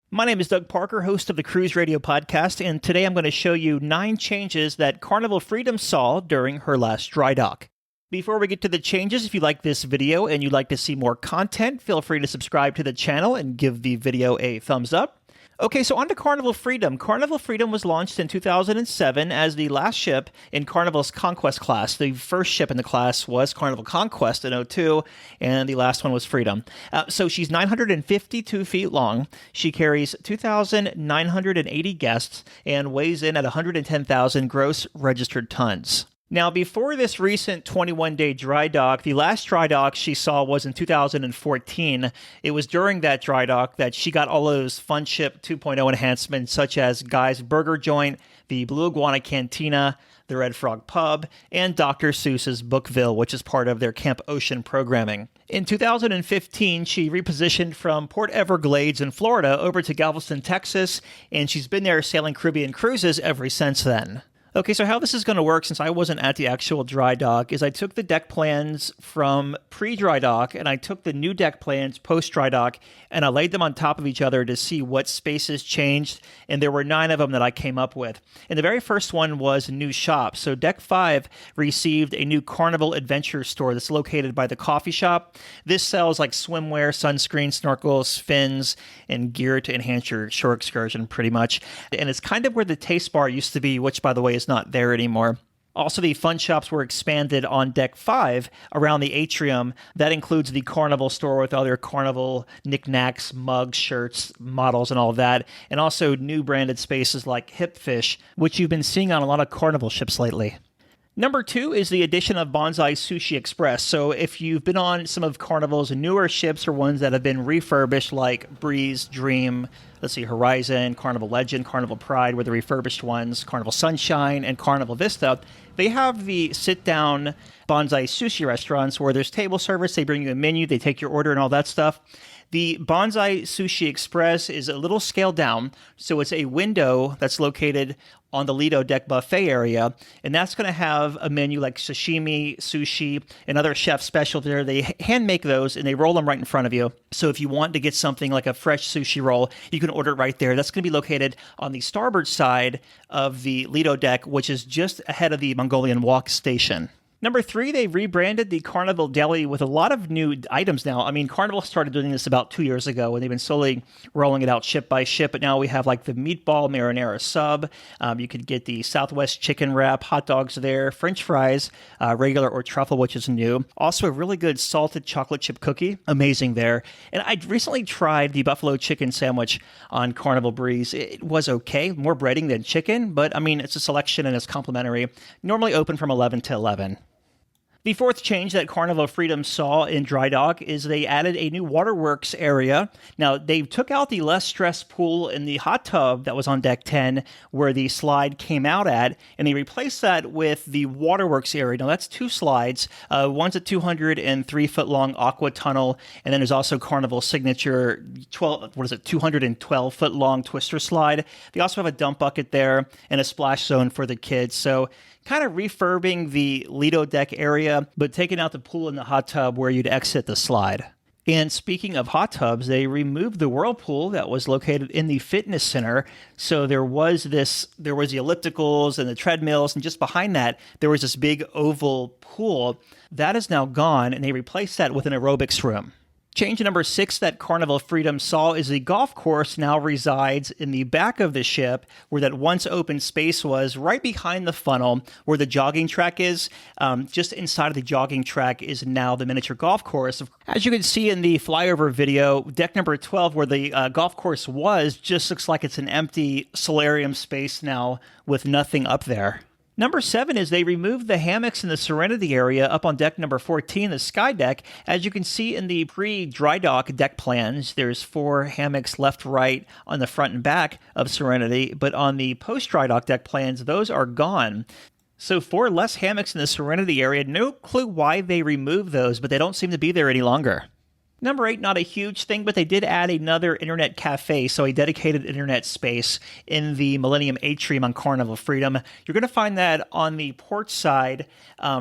My name is Doug Parker, host of the Cruise Radio podcast, and today I'm going to show you 9 changes that Carnival Freedom saw during her last dry dock. Before we get to the changes, if you like this video and you'd like to see more content, feel free to subscribe to the channel and give the video a thumbs up. Okay, so on to Carnival Freedom. Carnival Freedom was launched in 2007 as the last ship in Carnival's Conquest class. The first ship in the class was Carnival Conquest in '02, and the last one was Freedom. So she's 952 feet long. She carries 2,980 guests and weighs in at 110,000 gross registered tons. Now, before this recent 21-day dry dock, the last dry dock she saw was in 2014. It was during that dry dock that she got all of those Fun Ship 2.0 enhancements, such as Guy's Burger Joint, the BlueIguana Cantina, the RedFrog Pub, and Dr. Seuss's Bookville, which is part of their Camp Ocean programming. In 2015, she repositioned from Port Everglades in Florida over to Galveston, Texas, and she's been there sailing Caribbean cruises ever since then. Okay, so how this is going to work, since I wasn't at the actual dry dock, is I took the deck plans from pre-dry dock and I took the new deck plans post-dry dock and I laid them on top of each other to see what spaces changed, and there were 9 of them that I came up with. And the very first one was new shops. So Deck 5 received a new Carnival Adventures store that's located by the coffee shop. This sells like swimwear, sunscreen, snorkels, fins, and gear to enhance your shore excursion pretty much. And it's kind of where the taste bar used to be, which by the way is not there anymore. Also, the fun shops were expanded on Deck 5 around the atrium. That includes the Carnival store with other Carnival knickknacks, mugs, shirts, models, and all of that. And also new branded spaces like Hip Fish, which you've been seeing on a lot of Carnival ships lately. Number 2 is the addition of Bonsai Sushi Express. So if you've been on some of Carnival's newer ships or ones that have been refurbished like Breeze, Dream, Horizon, Carnival Legend, Carnival Pride were the refurbished ones, Carnival Sunshine, and Carnival Vista, they have the sit-down Bonsai Sushi restaurants where there's table service, they bring you a menu, they take your order and all that stuff. The Bonsai Sushi Express is a little scaled down, so it's a window that's located on the Lido Deck buffet area, and that's going to have a menu like sashimi, sushi, and other chef specials there. They hand make those, and they roll them right in front of you. So if you want to get something like a fresh sushi roll, you can order it right there. That's going to be located on the starboard side of the Lido Deck, which is just ahead of the Mongolian Walk station. Number 3, they rebranded the Carnival Deli with a lot of new items now. I mean, Carnival started doing this about 2 years ago, and they've been slowly rolling it out ship by ship, but now we have like the meatball marinara sub. You could get the Southwest chicken wrap, hot dogs there, French fries, regular or truffle, which is new. Also a really good salted chocolate chip cookie, amazing there. And I recently tried the buffalo chicken sandwich on Carnival Breeze. It was okay, more breading than chicken, but I mean, it's a selection and it's complimentary. Normally open from 11 to 11. The 4th change that Carnival Freedom saw in dry dock is they added a new Waterworks area. Now, they took out the less stress pool in the hot tub that was on Deck 10 where the slide came out at, and they replaced that with the Waterworks area. Now, that's 2 slides. One's a 203-foot-long aqua tunnel, and then there's also Carnival's signature 212-foot-long twister slide. They also have a dump bucket there and a splash zone for the kids. So kind of refurbing the Lido Deck area, but taking out the pool and the hot tub where you'd exit the slide. And speaking of hot tubs, they removed the whirlpool that was located in the fitness center. So there was the ellipticals and the treadmills, and just behind that, there was this big oval pool. That is now gone, and they replaced that with an aerobics room. Change number 6 that Carnival Freedom saw is the golf course now resides in the back of the ship where that once open space was, right behind the funnel where the jogging track is. Just inside of the jogging track is now the miniature golf course. As you can see in the flyover video, deck number 12 where the golf course was just looks like it's an empty solarium space now with nothing up there. Number 7 is they removed the hammocks in the Serenity area up on deck number 14, the Sky Deck. As you can see in the pre-dry dock deck plans, there's 4 hammocks left, right on the front and back of Serenity, but on the post-dry dock deck plans, those are gone. So 4 less hammocks in the Serenity area. No clue why they removed those, but they don't seem to be there any longer. Number 8, not a huge thing, but they did add another internet cafe, so a dedicated internet space in the Millennium Atrium on Carnival Freedom. You're going to find that on the port side,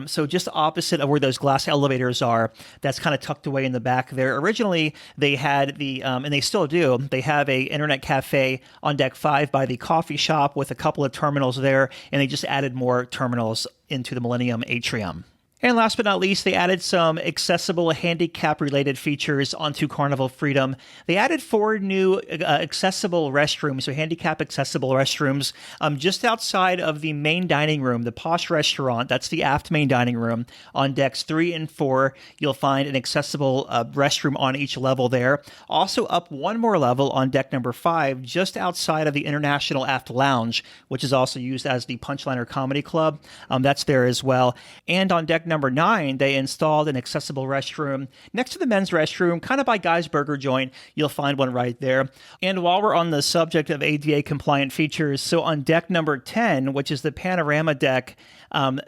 so just opposite of where those glass elevators are. That's kind of tucked away in the back there. Originally, they had and they still do, they have a internet cafe on deck 5 by the coffee shop with a couple of terminals there, and they just added more terminals into the Millennium Atrium. And last but not least, they added some accessible handicap-related features onto Carnival Freedom. They added 4 new accessible restrooms, so handicap-accessible restrooms, just outside of the main dining room, the Posh Restaurant. That's the aft main dining room. On decks 3 and 4, you'll find an accessible restroom on each level there. Also up one more level on deck number 5, just outside of the International Aft Lounge, which is also used as the Punchliner Comedy Club. That's there as well. And on deck number 9, they installed an accessible restroom next to the men's restroom, kind of by Guy's Burger Joint. You'll find one right there. And while we're on the subject of ADA compliant features, so on deck number 10, which is the panorama deck,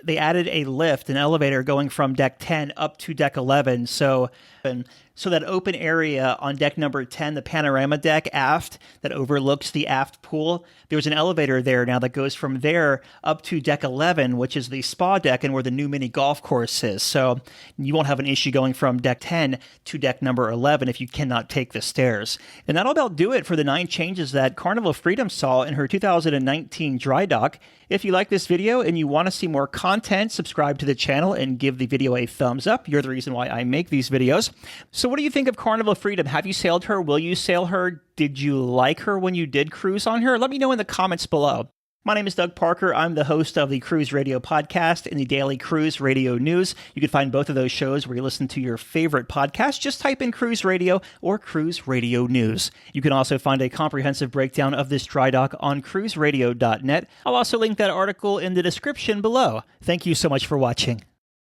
they added a lift, an elevator going from deck 10 up to deck 11. So that open area on deck number 10, the panorama deck aft that overlooks the aft pool, there's an elevator there now that goes from there up to deck 11, which is the spa deck and where the new mini golf course is. So you won't have an issue going from deck 10 to deck number 11 if you cannot take the stairs. And that'll about do it for the 9 changes that Carnival Freedom saw in her 2019 dry dock. If you like this video and you want to see more content, subscribe to the channel and give the video a thumbs up. You're the reason why I make these videos. So what do you think of Carnival Freedom? Have you sailed her? Will you sail her? Did you like her when you did cruise on her? Let me know in the comments below. My name is Doug Parker. I'm the host of the Cruise Radio Podcast and the Daily Cruise Radio News. You can find both of those shows where you listen to your favorite podcast. Just type in Cruise Radio or Cruise Radio News. You can also find a comprehensive breakdown of this dry dock on cruiseradio.net. I'll also link that article in the description below. Thank you so much for watching.